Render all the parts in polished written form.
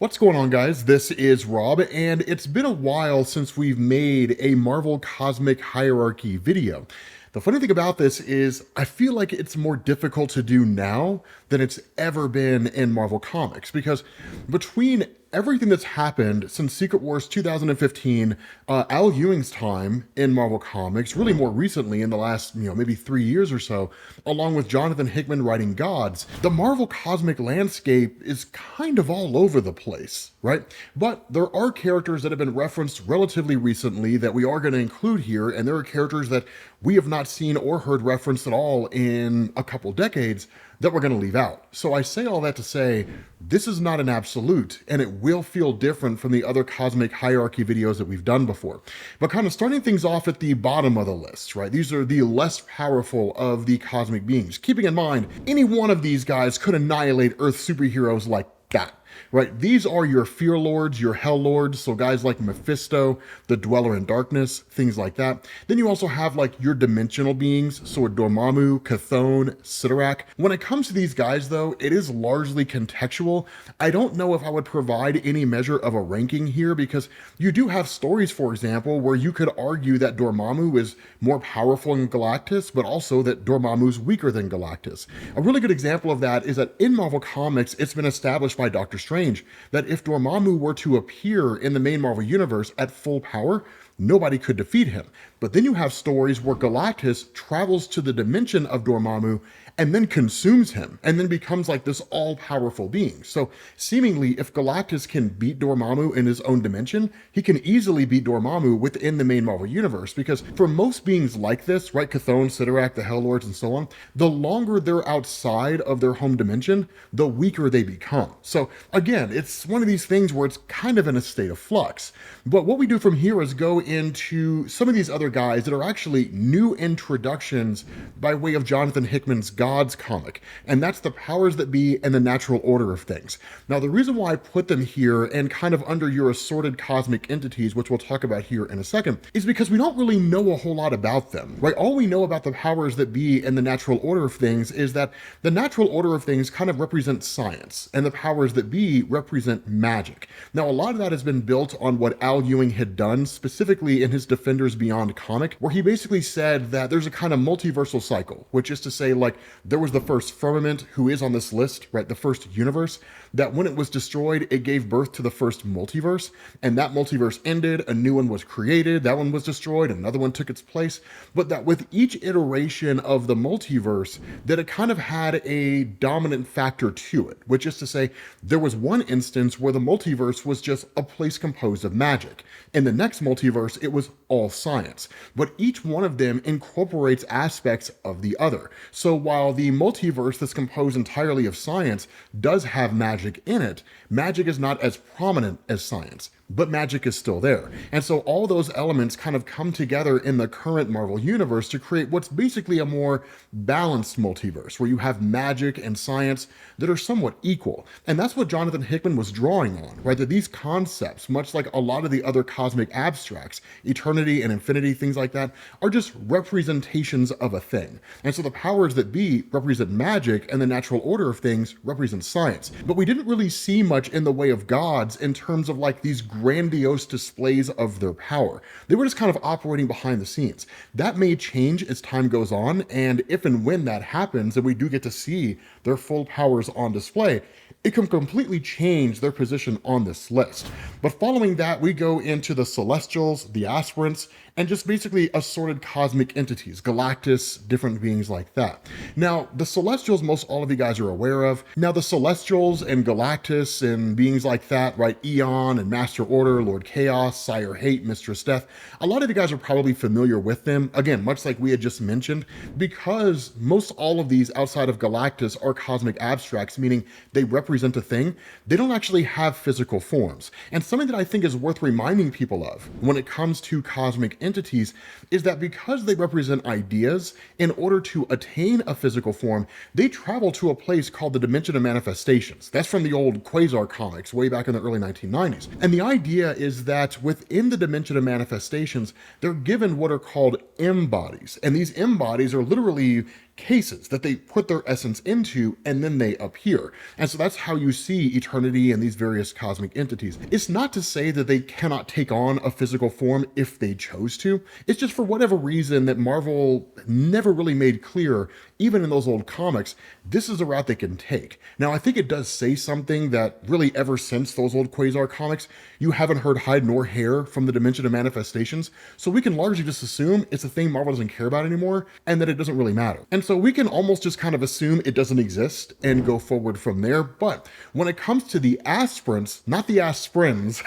What's going on, guys? This is Rob, and it's been a while since we've made a Marvel Cosmic Hierarchy video. The funny thing about this is I feel like it's more difficult to do now than it's ever been in Marvel Comics, because between everything that's happened since Secret Wars 2015, Al Ewing's time in Marvel Comics, really more recently in the last, maybe 3 years or so, along with Jonathan Hickman writing Gods, the Marvel cosmic landscape is kind of all over the place, right? But there are characters that have been referenced relatively recently that we are going to include here, and there are characters that we have not seen or heard referenced at all in a couple decades that we're going to leave out. So I say all that to say, this is not an absolute, and it will feel different from the other cosmic hierarchy videos that we've done before. But kind of starting things off at the bottom of the list, right? These are the less powerful of the cosmic beings. Keeping in mind, any one of these guys could annihilate Earth superheroes like that. Right, these are your Fear Lords, your Hell Lords, so guys like Mephisto, the Dweller in Darkness, things like that. Then you also have like your dimensional beings, so Dormammu, Chthon, Sidorak. When it comes to these guys though, it is largely contextual. I don't know if I would provide any measure of a ranking here, because you do have stories, for example, where you could argue that Dormammu is more powerful than Galactus, but also that Dormammu's weaker than Galactus. A really good example of that is that in Marvel Comics, it's been established by Doctor Strange that if Dormammu were to appear in the main Marvel Universe at full power, nobody could defeat him. But then you have stories where Galactus travels to the dimension of Dormammu and then consumes him, and then becomes like this all-powerful being. So seemingly, if Galactus can beat Dormammu in his own dimension, he can easily beat Dormammu within the main Marvel Universe, because for most beings like this, right, Chthon, Sidorak, the Hell Lords, and so on, the longer they're outside of their home dimension, the weaker they become. So again, it's one of these things where it's kind of in a state of flux. But what we do from here is go into some of these other guys that are actually new introductions by way of Jonathan Hickman's Gods comic, and that's the powers that be and the natural order of things. Now, the reason why I put them here and kind of under your assorted cosmic entities, which we'll talk about here in a second, is because we don't really know a whole lot about them, right? All we know about the powers that be and the natural order of things is that the natural order of things kind of represents science, and the powers that be represent magic. Now, a lot of that has been built on what Al Ewing had done, specifically in his Defenders Beyond comic, where he basically said that there's a kind of multiversal cycle, which is to say, like, there was the first firmament, who is on this list, right, the first universe, that when it was destroyed, it gave birth to the first multiverse, and that multiverse ended, a new one was created, that one was destroyed, another one took its place, but that with each iteration of the multiverse, that it kind of had a dominant factor to it, which is to say, there was one instance where the multiverse was just a place composed of magic. In the next multiverse, it was all science, but each one of them incorporates aspects of the other. So while the multiverse that's composed entirely of science does have magic in it, magic is not as prominent as science, but magic is still there. And so all those elements kind of come together in the current Marvel Universe to create what's basically a more balanced multiverse, where you have magic and science that are somewhat equal. And that's what Jonathan Hickman was drawing on, right? That these concepts, much like a lot of the other cosmic abstracts, eternity and infinity, things like that, are just representations of a thing. And so the powers that be represent magic, and the natural order of things represent science. But we didn't really see much in the way of gods in terms of like these grandiose displays of their power. They were just kind of operating behind the scenes. That may change as time goes on, and if and when that happens, and we do get to see their full powers on display, it can completely change their position on this list. But following that, we go into the Celestials, the Aspirants, and just basically assorted cosmic entities, Galactus, different beings like that. Now, the Celestials, most all of you guys are aware of. Now, the Celestials and Galactus and beings like that, right? Eon and Master Order, Lord Chaos, Sire Hate, Mistress Death, a lot of you guys are probably familiar with them. Again, much like we had just mentioned, because most all of these outside of Galactus are cosmic abstracts, meaning they represent a thing, they don't actually have physical forms. And something that I think is worth reminding people of when it comes to cosmic entities is that because they represent ideas, in order to attain a physical form, they travel to a place called the Dimension of Manifestations. That's from the old Quasar comics way back in the early 1990s. And the idea is that within the Dimension of Manifestations, they're given what are called M-bodies. And these M-bodies are literally cases that they put their essence into and then they appear. And so that's how you see eternity and these various cosmic entities. It's not to say that they cannot take on a physical form if they chose to. It's just for whatever reason that Marvel never really made clear, even in those old comics, this is a route they can take. Now, I think it does say something that really ever since those old Quasar comics, you haven't heard hide nor hair from the Dimension of Manifestations, so we can largely just assume it's a thing Marvel doesn't care about anymore and that it doesn't really matter. And so we can almost just kind of assume it doesn't exist and go forward from there. But when it comes to the aspirants, not the aspirins,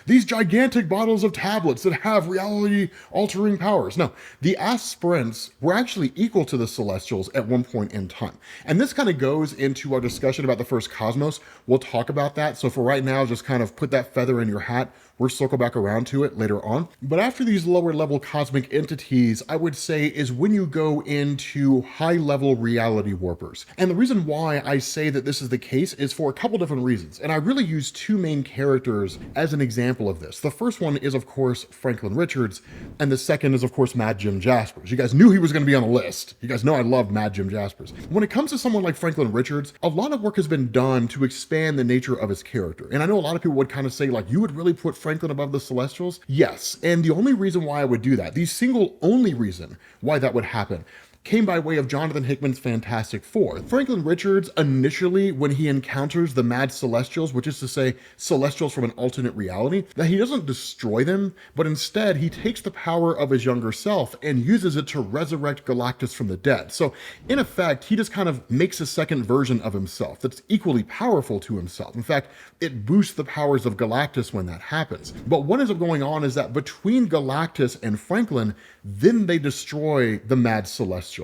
these gigantic bottles of tablets that have reality-altering powers. No, the aspirants were actually equal to the Celestials at one point in time. And this kind of goes into our discussion about the first cosmos. We'll talk about that. So for right now, just kind of put that feather in your hat. We'll circle back around to it later on. But after these lower level cosmic entities, I would say is when you go into high level reality warpers. And the reason why I say that this is the case is for a couple different reasons. And I really use two main characters as an example of this. The first one is, of course, Franklin Richards. And the second is, of course, Mad Jim Jaspers. You guys knew he was going to be on the list. You guys know I love Mad Jim Jaspers. When it comes to someone like Franklin Richards, a lot of work has been done to expand the nature of his character. And I know a lot of people would kind of say, like, you would really put Franklin above the Celestials? Yes, and the only reason why I would do that, the single only reason why that would happen, came by way of Jonathan Hickman's Fantastic Four. Franklin Richards, initially, when he encounters the Mad Celestials, which is to say, Celestials from an alternate reality, that he doesn't destroy them, but instead he takes the power of his younger self and uses it to resurrect Galactus from the dead. So, in effect, he just kind of makes a second version of himself that's equally powerful to himself. In fact, it boosts the powers of Galactus when that happens. But what ends up going on is that between Galactus and Franklin, then they destroy the Mad Celestials.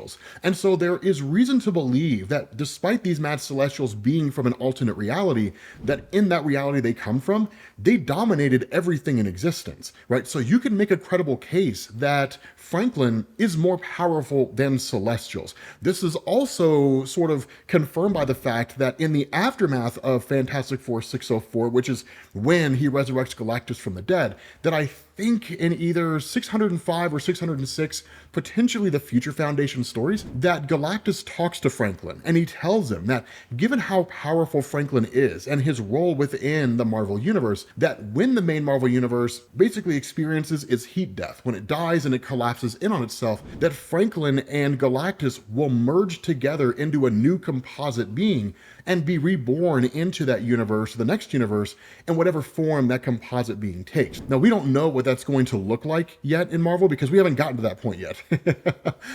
And so there is reason to believe that despite these Mad Celestials being from an alternate reality, that in that reality they come from, they dominated everything in existence, right? So you can make a credible case that Franklin is more powerful than Celestials. This is also sort of confirmed by the fact that in the aftermath of Fantastic Four 604, which is when he resurrects Galactus from the dead, that I think in either 605 or 606, potentially the Future Foundation stories, that Galactus talks to Franklin and he tells him that given how powerful Franklin is and his role within the Marvel Universe, that when the main Marvel Universe basically experiences its heat death, when it dies and it collapses in on itself, that Franklin and Galactus will merge together into a new composite being and be reborn into that universe, the next universe, in whatever form that composite being takes. Now, we don't know what that's going to look like yet in Marvel because we haven't gotten to that point yet.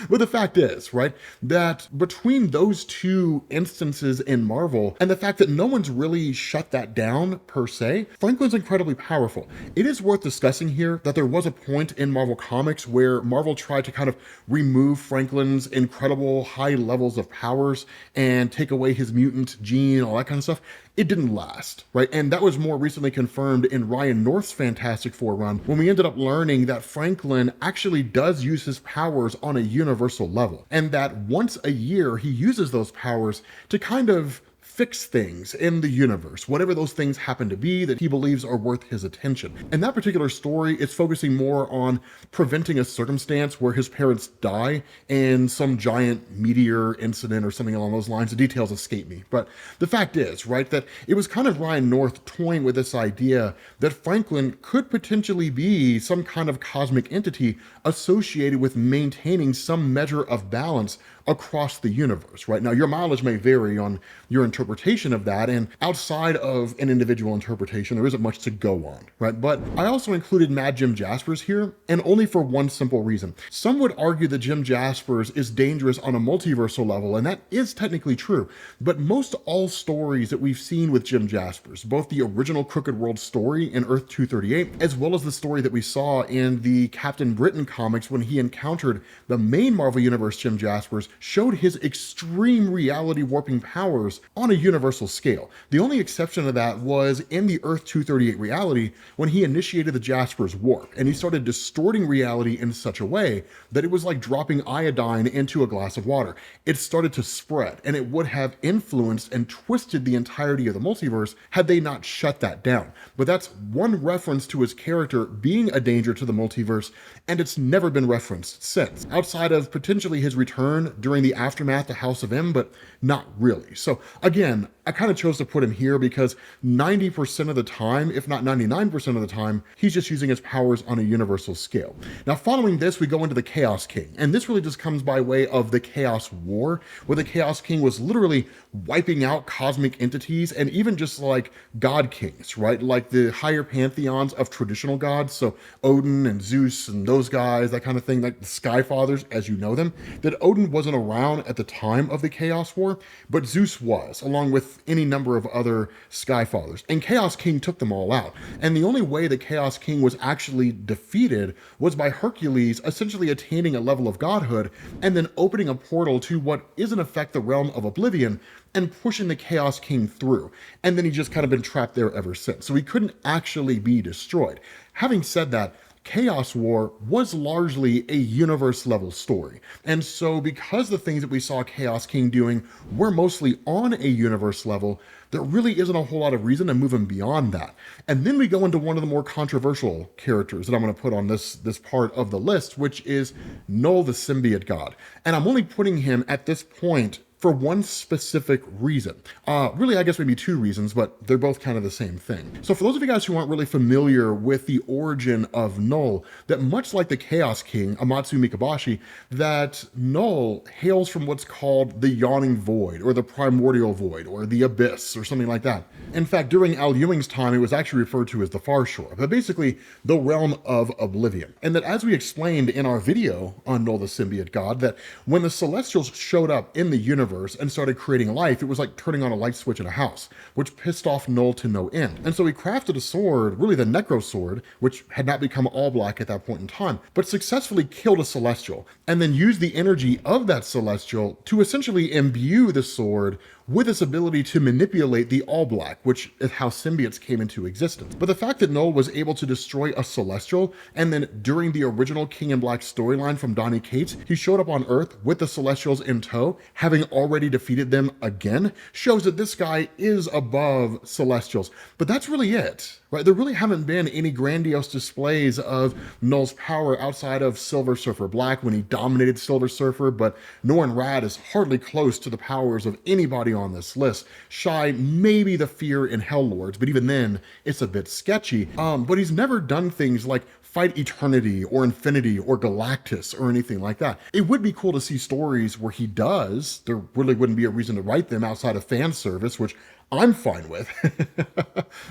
But the fact is, right, that between those two instances in Marvel and the fact that no one's really shut that down per se, Franklin's incredibly powerful. It is worth discussing here that there was a point in Marvel Comics where Marvel tried to kind of remove Franklin's incredible high levels of powers and take away his mutant gene, all that kind of stuff. It didn't last, right? And that was more recently confirmed in Ryan North's Fantastic Four run, when we ended up learning that Franklin actually does use his powers on a universal level, and that once a year he uses those powers to kind of fix things in the universe, whatever those things happen to be that he believes are worth his attention. In that particular story, it's focusing more on preventing a circumstance where his parents die in some giant meteor incident or something along those lines. The details escape me. But the fact is, right, that it was kind of Ryan North toying with this idea that Franklin could potentially be some kind of cosmic entity associated with maintaining some measure of balance across the universe, right? Now, your mileage may vary on your interpretation of that, and outside of an individual interpretation, there isn't much to go on, right? But I also included Mad Jim Jaspers here, and only for one simple reason. Some would argue that Jim Jaspers is dangerous on a multiversal level, and that is technically true, but most all stories that we've seen with Jim Jaspers, both the original Crooked World story in Earth 238, as well as the story that we saw in the Captain Britain comics when he encountered the main Marvel Universe Jim Jaspers, showed his extreme reality warping powers on a universal scale. The only exception to that was in the Earth 238 reality when he initiated the Jaspers warp and he started distorting reality in such a way that it was like dropping iodine into a glass of water. It started to spread, and it would have influenced and twisted the entirety of the multiverse had they not shut that down. But that's one reference to his character being a danger to the multiverse, and it's never been referenced since, outside of potentially his return during the aftermath to House of M, but not really. So again, I kind of chose to put him here because 90% of the time, if not 99% of the time, he's just using his powers on a universal scale. Now, following this, we go into the Chaos King, and this really just comes by way of the Chaos War, where the Chaos King was literally wiping out cosmic entities and even just like god kings, right? Like the higher pantheons of traditional gods, so Odin and Zeus and those guys, that kind of thing, like the Sky Fathers as you know them, that Odin wasn't around at the time of the Chaos War, but Zeus was, along with any number of other Sky Fathers. And Chaos King took them all out. And the only way the Chaos King was actually defeated was by Hercules essentially attaining a level of godhood and then opening a portal to what is in effect the realm of Oblivion and pushing the Chaos King through. And then he's just kind of been trapped there ever since. So he couldn't actually be destroyed. Having said that, Chaos War was largely a universe level story. And so because the things that we saw Chaos King doing were mostly on a universe level, there really isn't a whole lot of reason to move him beyond that. And then we go into one of the more controversial characters that I'm going to put on this part of the list, which is Knull the Symbiote God. And I'm only putting him at this point for one specific reason. Really, I guess maybe two reasons, but they're both kind of the same thing. So for those of you guys who aren't really familiar with the origin of Knull, that much like the Chaos King, Amatsu Mikabashi, that Knull hails from what's called the Yawning Void, or the Primordial Void, or the Abyss, or something like that. In fact, during Al Ewing's time, it was actually referred to as the Far Shore, but basically the realm of Oblivion. And that as we explained in our video on Knull the Symbiote God, that when the Celestials showed up in the universe and started creating life, it was like turning on a light switch in a house, which pissed off Knull to no end. And so he crafted a sword, really the Necro Sword, which had not become all black at that point in time, but successfully killed a Celestial, and then used the energy of that Celestial to essentially imbue the sword with its ability to manipulate the All Black, which is how symbiotes came into existence. But the fact that Knull was able to destroy a Celestial, and then during the original King in Black storyline from Donny Cates, he showed up on Earth with the Celestials in tow, having already defeated them again, shows that this guy is above Celestials. But that's really it, right? There really haven't been any grandiose displays of Knull's power outside of Silver Surfer Black when he dominated Silver Surfer, but Norrin Radd is hardly close to the powers of anybody on this list. Shy maybe the Fear in Hell Lords, but even then it's a bit sketchy. But he's never done things like fight Eternity or Infinity or Galactus or anything like that. It would be cool to see stories where he does. There really wouldn't be a reason to write them outside of fan service, which I'm fine with,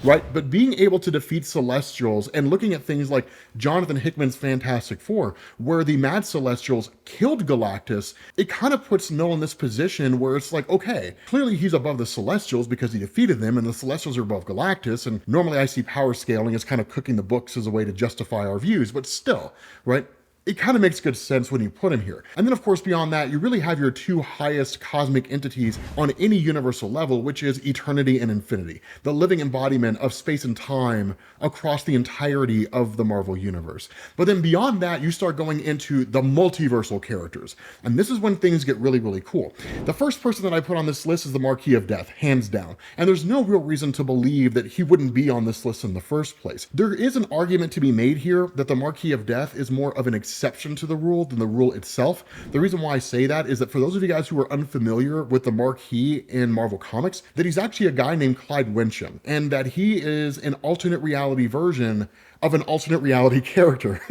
right? But being able to defeat Celestials and looking at things like Jonathan Hickman's Fantastic Four, where the Mad Celestials killed Galactus, it kind of puts Knull in this position where it's like, okay, clearly he's above the Celestials because he defeated them, and the Celestials are above Galactus, and normally I see power scaling as kind of cooking the books as a way to justify our views, but still, right? It kind of makes good sense when you put him here. And then of course, beyond that, you really have your two highest cosmic entities on any universal level, which is Eternity and Infinity, the living embodiment of space and time across the entirety of the Marvel Universe. But then beyond that, you start going into the multiversal characters. And this is when things get really, really cool. The first person that I put on this list is the Marquis of Death, hands down. And there's no real reason to believe that he wouldn't be on this list in the first place. There is an argument to be made here that the Marquis of Death is more of an exception to the rule than the rule itself. The reason why I say that is that for those of you guys who are unfamiliar with the Marquis in Marvel Comics, that he's actually a guy named Clyde Wincham, and that he is an alternate reality version of an alternate reality character,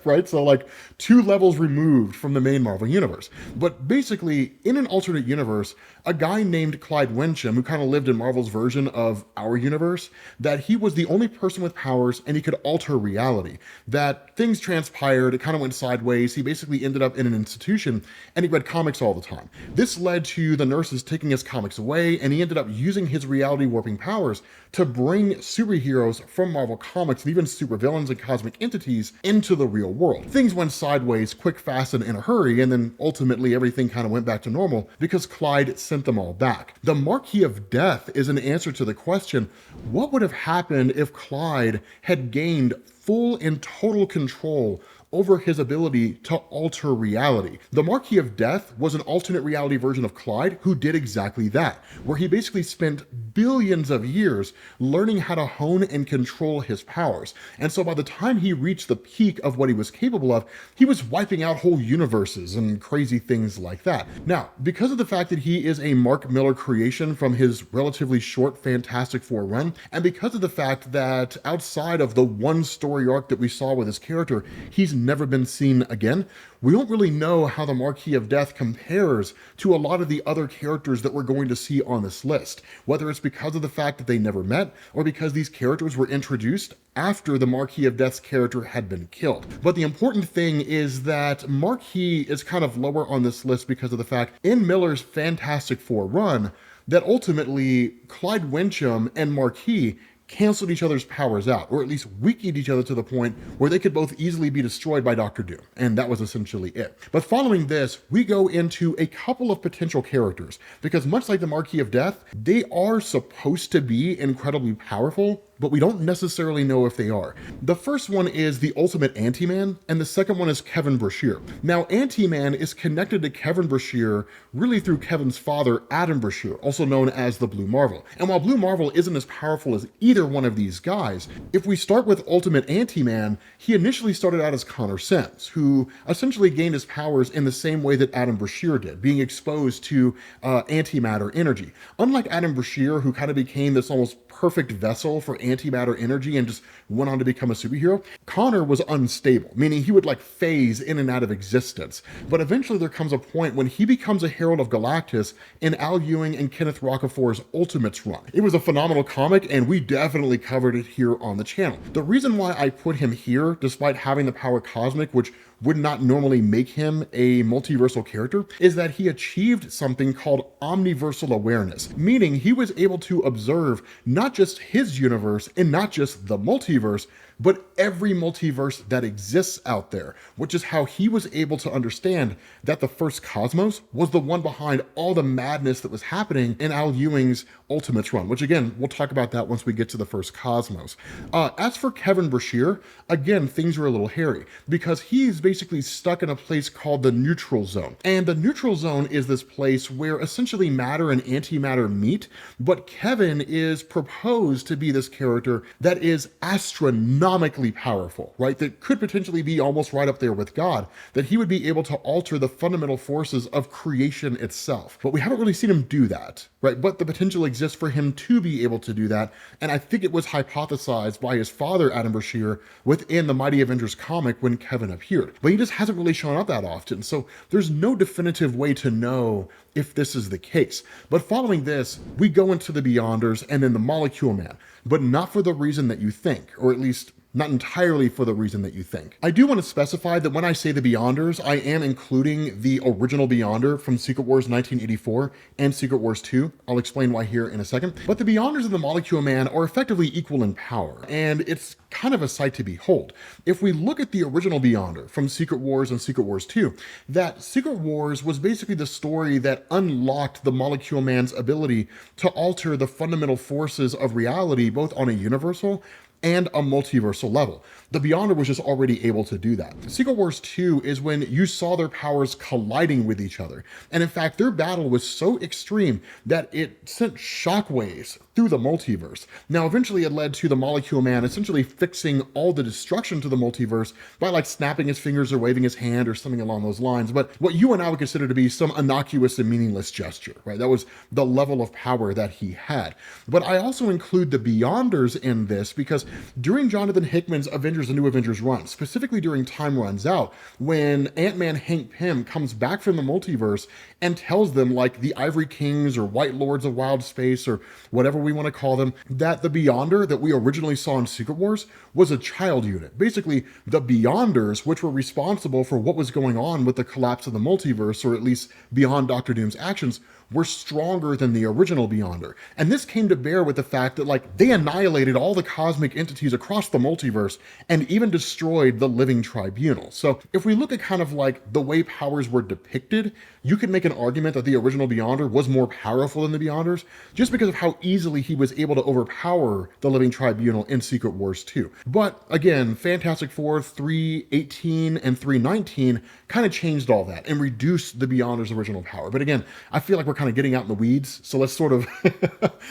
right? So like 2 levels removed from the main Marvel universe. But basically, in an alternate universe, a guy named Clyde Wincham, who kind of lived in Marvel's version of our universe, that he was the only person with powers and he could alter reality. That things transpired, it kind of went sideways. He basically ended up in an institution and he read comics all the time. This led to the nurses taking his comics away, and he ended up using his reality warping powers to bring superheroes from Marvel Comics and even supervillains and cosmic entities into the real world. Things went sideways quick, fast, and in a hurry, and then ultimately everything kind of went back to normal because Clyde sent them all back. The Marquis of Death is an answer to the question, what would have happened if Clyde had gained full and total control over his ability to alter reality. The Marquis of Death was an alternate reality version of Clyde who did exactly that, where he basically spent billions of years learning how to hone and control his powers. And so by the time he reached the peak of what he was capable of, he was wiping out whole universes and crazy things like that. Now, because of the fact that he is a Mark Millar creation from his relatively short Fantastic Four run, and because of the fact that outside of the one story arc that we saw with his character, he's never been seen again, we don't really know how the Marquis of Death compares to a lot of the other characters that we're going to see on this list, whether it's because of the fact that they never met or because these characters were introduced after the Marquis of Death's character had been killed. But the important thing is that Marquis is kind of lower on this list because of the fact in Millar's Fantastic Four run that ultimately Clyde Wincham and Marquis canceled each other's powers out, or at least weakened each other to the point where they could both easily be destroyed by Doctor Doom. And that was essentially it. But following this, we go into a couple of potential characters, because much like the Marquis of Death, they are supposed to be incredibly powerful, but we don't necessarily know if they are. The first one is the Ultimate Anti-Man, and the second one is Kevin Brashear. Now, Anti-Man is connected to Kevin Brashear really through Kevin's father, Adam Brashear, also known as the Blue Marvel. And while Blue Marvel isn't as powerful as either one of these guys, if we start with Ultimate Anti-Man, he initially started out as Connor Sims, who essentially gained his powers in the same way that Adam Brashear did, being exposed to antimatter energy. Unlike Adam Brashear, who kind of became this almost perfect vessel for antimatter energy and just went on to become a superhero, Connor was unstable, meaning he would like phase in and out of existence. But eventually there comes a point when he becomes a Herald of Galactus in Al Ewing and Kenneth Rocafort's Ultimates run. It was a phenomenal comic, and we definitely covered it here on the channel. The reason why I put him here, despite having the power cosmic, which would not normally make him a multiversal character, is that he achieved something called omniversal awareness, meaning he was able to observe not just his universe and not just the multiverse, but every multiverse that exists out there, which is how he was able to understand that the first cosmos was the one behind all the madness that was happening in Al Ewing's Ultimates run, which again, we'll talk about that once we get to the first cosmos. As for Kevin Brashear, again, things are a little hairy because he's basically stuck in a place called the neutral zone. And the neutral zone is this place where essentially matter and antimatter meet, but Kevin is proposed to be this character that is astronomically powerful, right? That could potentially be almost right up there with God, that he would be able to alter the fundamental forces of creation itself. But we haven't really seen him do that, right? But the potential exists for him to be able to do that. And I think it was hypothesized by his father, Adam Brashear, within the Mighty Avengers comic when Kevin appeared. But he just hasn't really shown up that often. So there's no definitive way to know if this is the case. But following this, we go into the Beyonders and then the Molecule Man, but not for the reason that you think, or at least not entirely for the reason that you think. I do want to specify that when I say the Beyonders, I am including the original Beyonder from Secret Wars 1984 and Secret Wars 2. I'll explain why here in a second. But the Beyonders and the Molecule Man are effectively equal in power, and it's kind of a sight to behold. If we look at the original Beyonder from Secret Wars and Secret Wars 2, that Secret Wars was basically the story that unlocked the Molecule Man's ability to alter the fundamental forces of reality, both on a universal and a multiversal level. The Beyonder was just already able to do that. Secret Wars 2 is when you saw their powers colliding with each other. And in fact, their battle was so extreme that it sent shockwaves through the multiverse. Now, eventually it led to the Molecule Man essentially fixing all the destruction to the multiverse by like snapping his fingers or waving his hand or something along those lines. But what you and I would consider to be some innocuous and meaningless gesture, right? That was the level of power that he had. But I also include the Beyonders in this because during Jonathan Hickman's Avengers and New Avengers run, specifically during Time Runs Out, when Ant-Man Hank Pym comes back from the multiverse and tells them, like the Ivory Kings or White Lords of Wild Space or whatever we want to call them, that the Beyonder that we originally saw in Secret Wars was a child unit. Basically, the Beyonders, which were responsible for what was going on with the collapse of the multiverse, or at least beyond Doctor Doom's actions, were stronger than the original Beyonder. And this came to bear with the fact that like they annihilated all the cosmic entities across the multiverse and even destroyed the living tribunal. So if we look at kind of like the way powers were depicted, you could make an argument that the original Beyonder was more powerful than the Beyonders just because of how easily he was able to overpower the living tribunal in Secret Wars 2. But again, Fantastic Four 318 and 319 kind of changed all that and reduced the Beyonder's original power. But again, I feel like we're kind of getting out in the weeds, so let's sort of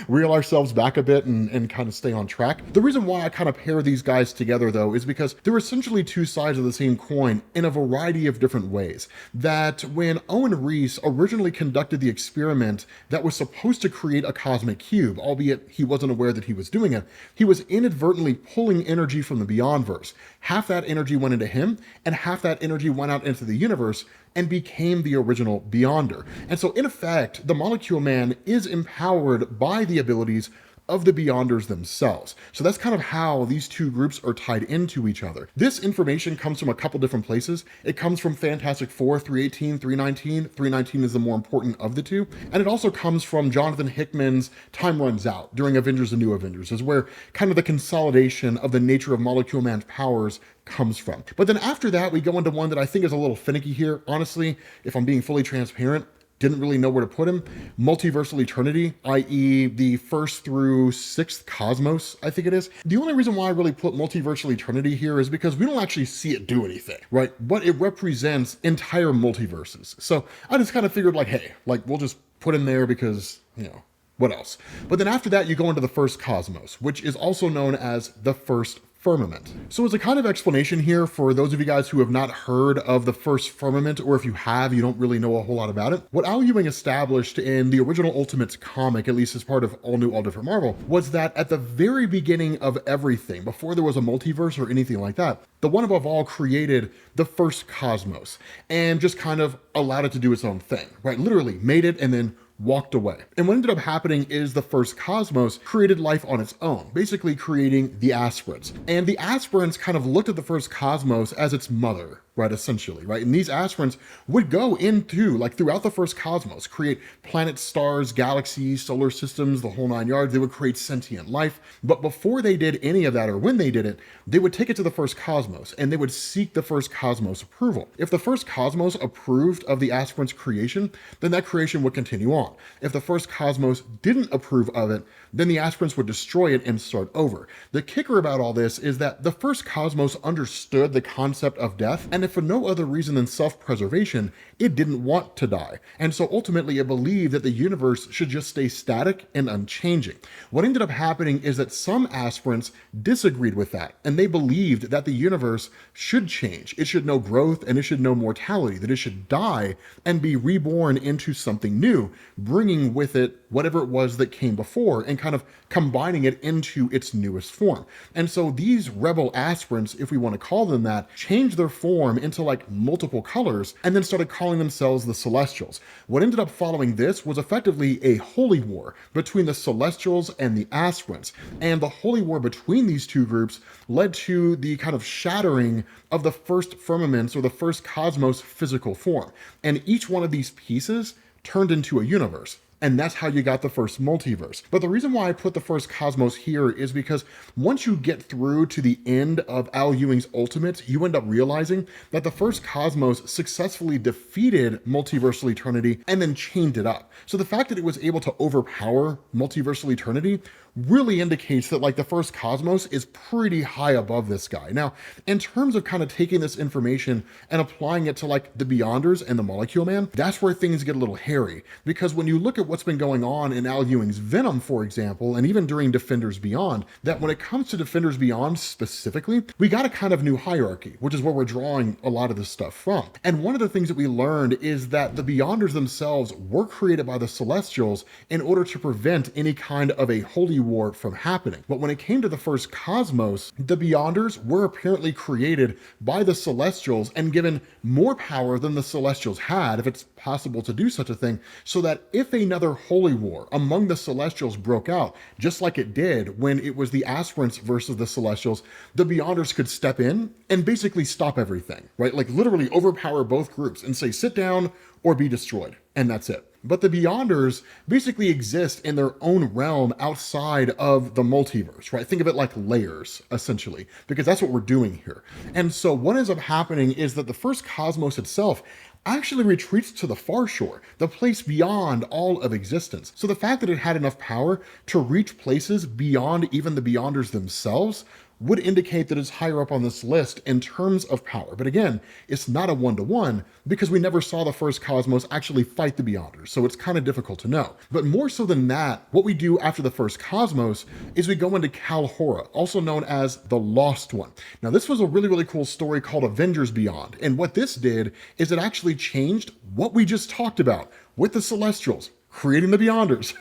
reel ourselves back a bit and kind of stay on track. The reason why I kind of pair these guys together though is because they're essentially two sides of the same coin in a variety of different ways. That when Owen Reese originally conducted the experiment that was supposed to create a cosmic cube, albeit he wasn't aware that he was doing it, he was inadvertently pulling energy from the Beyondverse. Half that energy went into him, and half that energy went out into the universe and became the original Beyonder. And so in effect, the Molecule Man is empowered by the abilities of the Beyonders themselves. So that's kind of how these two groups are tied into each other. This information comes from a couple different places. It comes from Fantastic Four 318, 319. 319 is the more important of the two. And it also comes from Jonathan Hickman's Time Runs Out during Avengers: The New Avengers, is where kind of the consolidation of the nature of Molecule Man's powers comes from. But then after that, we go into one that I think is a little finicky here. Honestly, if I'm being fully transparent, didn't really know where to put him. Multiversal Eternity, i.e. the 1st through 6th cosmos, I think it is. The only reason why I really put Multiversal Eternity here is because we don't actually see it do anything, right? But it represents entire multiverses. So I just kind of figured like, hey, like we'll just put him there because, you know, what else? But then after that, you go into the 1st cosmos, which is also known as the 1st firmament. So as a kind of explanation here for those of you guys who have not heard of the 1st firmament, or if you have, you don't really know a whole lot about it, what Al Ewing established in the original Ultimates comic, at least as part of All New, All Different Marvel, was that at the very beginning of everything, before there was a multiverse or anything like that, the One Above All created the 1st cosmos and just kind of allowed it to do its own thing, right? Literally made it and then walked away. And what ended up happening is the 1st cosmos created life on its own, basically creating the aspirants. And the aspirants kind of looked at the 1st cosmos as its mother, right, essentially, right? And these aspirants would go into, like throughout the 1st cosmos, create planets, stars, galaxies, solar systems, the whole 9 yards. They would create sentient life. But before they did any of that, or when they did it, they would take it to the 1st cosmos and they would seek the 1st cosmos approval. If the 1st cosmos approved of the aspirants' creation, then that creation would continue on. If the 1st cosmos didn't approve of it, then the aspirants would destroy it and start over. The kicker about all this is that the 1st cosmos understood the concept of death, and if for no other reason than self-preservation, it didn't want to die. And so ultimately it believed that the universe should just stay static and unchanging. What ended up happening is that some aspirants disagreed with that, and they believed that the universe should change. It should know growth and it should know mortality, that it should die and be reborn into something new, bringing with it whatever it was that came before and kind of combining it into its newest form. And so these rebel aspirants, if we want to call them that, changed their form into like multiple colors and then started calling themselves the Celestials. What ended up following this was effectively a holy war between the Celestials and the aspirants. And the holy war between these two groups led to the kind of shattering of the 1st firmaments, or the 1st cosmos physical form. And each one of these pieces turned into a universe. And that's how you got the 1st multiverse. But the reason why I put the 1st cosmos here is because once you get through to the end of Al Ewing's Ultimates, you end up realizing that the 1st cosmos successfully defeated Multiversal Eternity and then chained it up. So the fact that it was able to overpower Multiversal Eternity really indicates that like the 1st cosmos is pretty high above this guy. Now, in terms of kind of taking this information and applying it to like the Beyonders and the Molecule Man, that's where things get a little hairy. Because when you look at what's been going on in Al Ewing's Venom, for example, and even during Defenders Beyond, that when it comes to Defenders Beyond specifically, we got a kind of new hierarchy, which is where we're drawing a lot of this stuff from. And one of the things that we learned is that the Beyonders themselves were created by the Celestials in order to prevent any kind of a holy war from happening. But when it came to the 1st cosmos, the Beyonders were apparently created by the Celestials and given more power than the Celestials had, if it's possible to do such a thing, so that if another holy war among the Celestials broke out, just like it did when it was the aspirants versus the Celestials, the Beyonders could step in and basically stop everything, right? Like literally overpower both groups and say, sit down or be destroyed. And that's it. but the Beyonders basically exist in their own realm outside of the multiverse, right? Think of it like layers, essentially, because that's what we're doing here. And so what ends up happening is that the first cosmos itself actually retreats to the far shore, the place beyond all of existence. So the fact that it had enough power to reach places beyond even the Beyonders themselves would indicate that it's higher up on this list in terms of power. But again, it's not a one-to-one because we never saw the first cosmos actually fight the Beyonders, so it's kind of difficult to know. But more so than that, what we do after the first cosmos is we go into Kalhora, also known as the Lost One. Now, this was a really, really cool story called Avengers Beyond, and what this did is it actually changed what we just talked about with the Celestials, creating the Beyonders.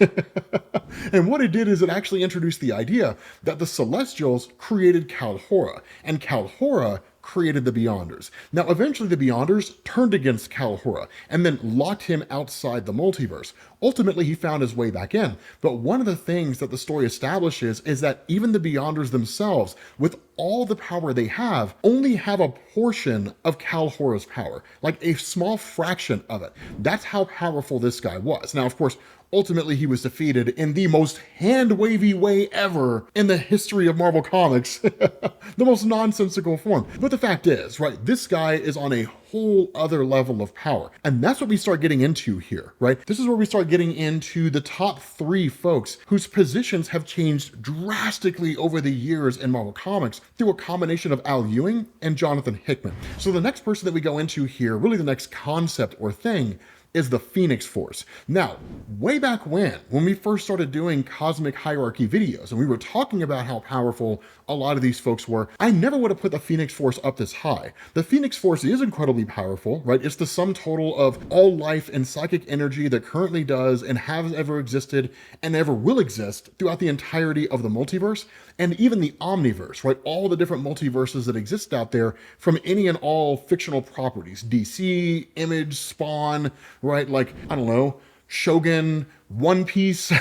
And what it did is it actually introduced the idea that the Celestials created Kalhora, and Kalhora created the Beyonders. Now, eventually the Beyonders turned against Kalhora and then locked him outside the multiverse. Ultimately, he found his way back in. But one of the things that the story establishes is that even the Beyonders themselves, with all the power they have, only have a portion of Kalhora's power, like a small fraction of it. That's how powerful this guy was. Now, of course, ultimately he was defeated in the most hand-wavy way ever in the history of Marvel Comics. The most nonsensical form. But the fact is, right, this guy is on a whole other level of power. And that's what we start getting into here, right? This is where we start getting into the top 3 folks whose positions have changed drastically over the years in Marvel Comics through a combination of Al Ewing and Jonathan Hickman. So the next person that we go into here, really the next concept or thing, is the Phoenix Force. Now, way back when we first started doing cosmic hierarchy videos and we were talking about how powerful a lot of these folks were, I never would have put the Phoenix Force up this high. The Phoenix Force is incredibly powerful, right? It's the sum total of all life and psychic energy that currently does and has ever existed and ever will exist throughout the entirety of the multiverse and even the omniverse, right? All the different multiverses that exist out there from any and all fictional properties, DC, Image, Spawn, right? Like, I don't know, Shogun, One Piece,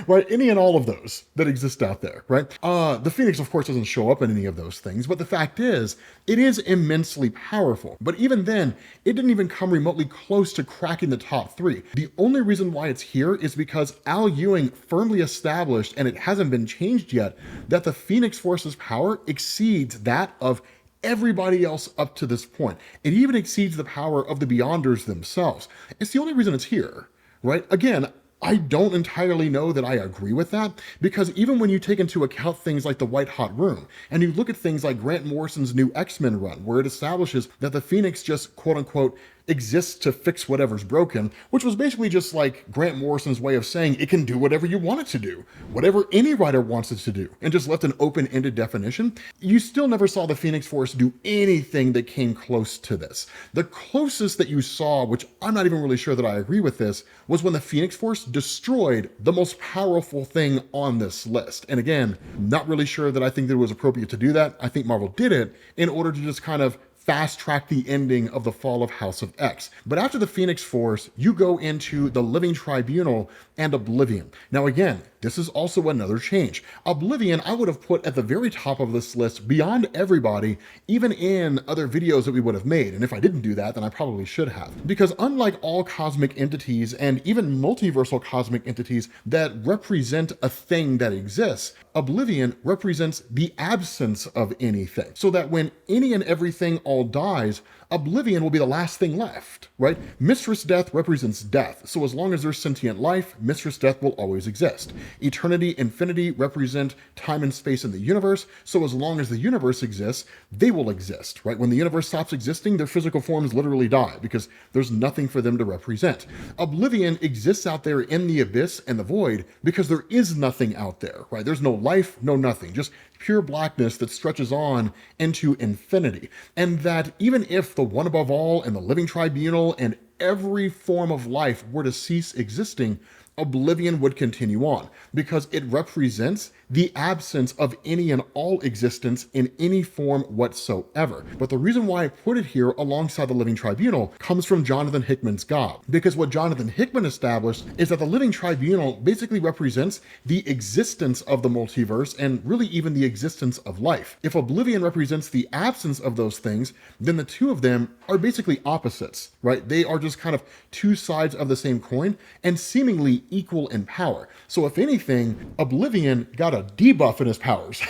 right? Any and all of those that exist out there, right? The Phoenix, of course, doesn't show up in any of those things, but the fact is, it is immensely powerful. But even then, it didn't even come remotely close to cracking the top 3. The only reason why it's here is because Al Ewing firmly established, and it hasn't been changed yet, that the Phoenix Force's power exceeds that of everybody else up to this point. It even exceeds the power of the Beyonders themselves. It's the only reason it's here, right? Again, I don't entirely know that I agree with that, because even when you take into account things like the White Hot Room, and you look at things like Grant Morrison's new X-Men run, where it establishes that the Phoenix just, quote unquote, exists to fix whatever's broken, which was basically just like Grant Morrison's way of saying it can do whatever you want it to do, whatever any writer wants it to do, and just left an open-ended definition. You still never saw the Phoenix Force do anything that came close to this. The closest that you saw, which I'm not even really sure that I agree with this, was when the Phoenix Force destroyed the most powerful thing on this list. And again, not really sure that I think that it was appropriate to do that. I think Marvel did it in order to just kind of fast track the ending of the fall of House of X. But after the Phoenix Force, you go into the Living Tribunal and Oblivion. Now again, this is also another change. Oblivion, I would have put at the very top of this list beyond everybody, even in other videos that we would have made. And if I didn't do that, then I probably should have. Because unlike all cosmic entities and even multiversal cosmic entities that represent a thing that exists, Oblivion represents the absence of anything. So that when any and everything all dies, Oblivion will be the last thing left, right? Mistress Death represents death. So as long as there's sentient life, Mistress Death will always exist. Eternity, infinity represent time and space in the universe. So as long as the universe exists, they will exist, right? When the universe stops existing, their physical forms literally die because there's nothing for them to represent. Oblivion exists out there in the abyss and the void because there is nothing out there, right? There's no life, no nothing, just pure blackness that stretches on into infinity. And that even if the One Above All and the Living Tribunal and every form of life were to cease existing, Oblivion would continue on because it represents the absence of any and all existence in any form whatsoever. But the reason why I put it here alongside the Living Tribunal comes from Jonathan Hickman's God, because what Jonathan Hickman established is that the Living Tribunal basically represents the existence of the multiverse and really even the existence of life. If Oblivion represents the absence of those things, then the two of them are basically opposites, right? They are just kind of two sides of the same coin and seemingly equal in power. So if anything, Oblivion got a debuff in his powers,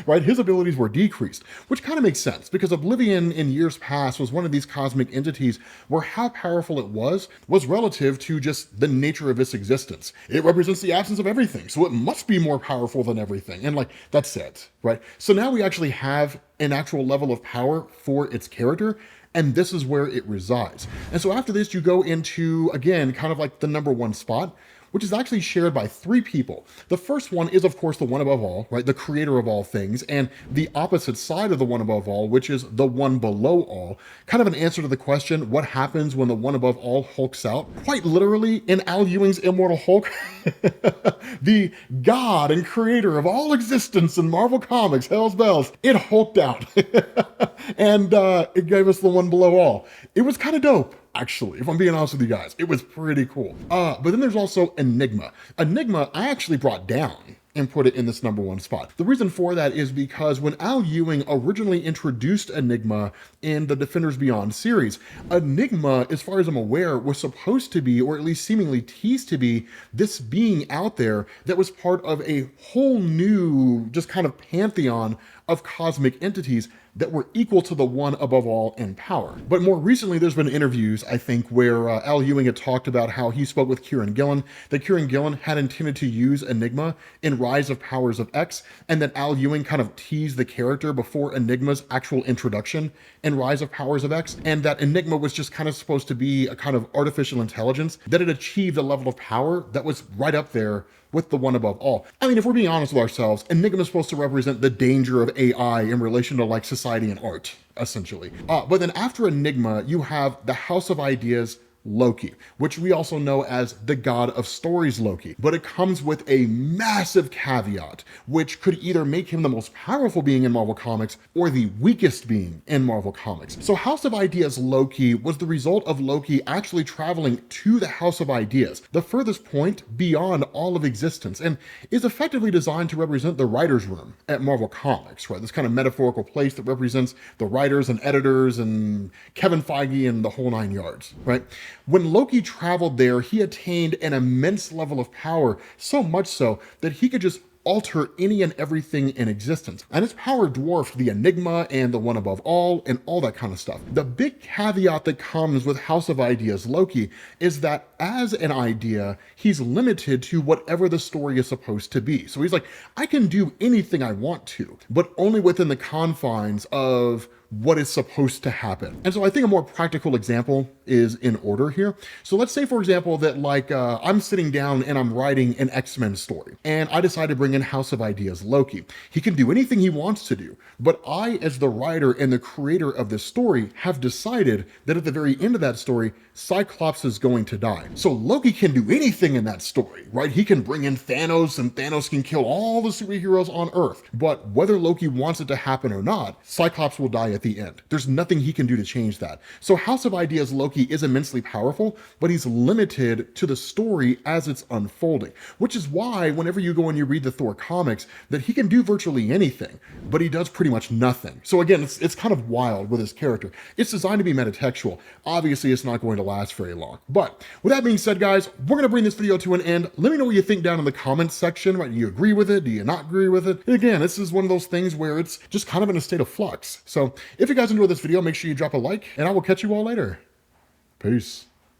right? His abilities were decreased, which kind of makes sense because Oblivion in years past was one of these cosmic entities where how powerful it was relative to just the nature of its existence. It represents the absence of everything, so it must be more powerful than everything. And like, that's it, right? So now we actually have an actual level of power for its character, and this is where it resides. And so after this, you go into, again, kind of like the number one spot, which is actually shared by three people. The first one is, of course, the one above all, right? The creator of all things, and the opposite side of the one above all, which is the one below all. Kind of an answer to the question, what happens when the one above all hulks out? Quite literally, in Al Ewing's Immortal Hulk, the god and creator of all existence in Marvel Comics, Hell's Bells, it hulked out. And it gave us the one below all. It was kind of dope. Actually, if I'm being honest with you guys, it was pretty cool. But then there's also Enigma. Enigma, I actually brought down and put it in this number one spot. The reason for that is because when Al Ewing originally introduced Enigma in the Defenders Beyond series, Enigma, as far as I'm aware, was supposed to be, or at least seemingly teased to be, this being out there that was part of a whole new, just kind of pantheon of cosmic entities that were equal to the one above all in power. But more recently, there's been interviews, I think, where Al Ewing had talked about how he spoke with Kieran Gillen, that Kieran Gillen had intended to use Enigma in Rise of Powers of X, and that Al Ewing kind of teased the character before Enigma's actual introduction in Rise of Powers of X, and that Enigma was just kind of supposed to be a kind of artificial intelligence that had achieved a level of power that was right up there with the one above all. I mean, if we're being honest with ourselves, Enigma is supposed to represent the danger of AI in relation to like society and art, essentially. But then after Enigma, you have the House of Ideas, Loki, which we also know as the God of Stories Loki. But it comes with a massive caveat, which could either make him the most powerful being in Marvel Comics or the weakest being in Marvel Comics. So House of Ideas Loki was the result of Loki actually traveling to the House of Ideas, the furthest point beyond all of existence, and is effectively designed to represent the writer's room at Marvel Comics, right? This kind of metaphorical place that represents the writers and editors and Kevin Feige and the whole nine yards, right? When Loki traveled there, he attained an immense level of power, so much so that he could just alter any and everything in existence. And his power dwarfed the Enigma and the one above all and all that kind of stuff. The big caveat that comes with House of Ideas Loki is that as an idea, he's limited to whatever the story is supposed to be. So he's like, I can do anything I want to, but only within the confines of what is supposed to happen. And so I think a more practical example is in order here. So let's say, for example, that like I'm sitting down and I'm writing an X-Men story, and I decide to bring in House of Ideas Loki. He can do anything he wants to do, but I, as the writer and the creator of this story, have decided that at the very end of that story, Cyclops is going to die. So Loki can do anything in that story, right? He can bring in Thanos, and Thanos can kill all the superheroes on Earth. But whether Loki wants it to happen or not, Cyclops will die at the end. There's nothing he can do to change that. So House of Ideas Loki is immensely powerful, but he's limited to the story as it's unfolding, which is why whenever you go and you read the Thor comics, that he can do virtually anything, but he does pretty much nothing. So again, it's kind of wild with his character. It's designed to be metatextual. Obviously, it's not going to last very long. But with that being said, guys, we're going to bring this video to an end. Let me know what you think down in the comments section. Right? Do you agree with it? Do you not agree with it? And again, this is one of those things where it's just kind of in a state of flux. So if you guys enjoyed this video, make sure you drop a like, and I will catch you all later. Peace.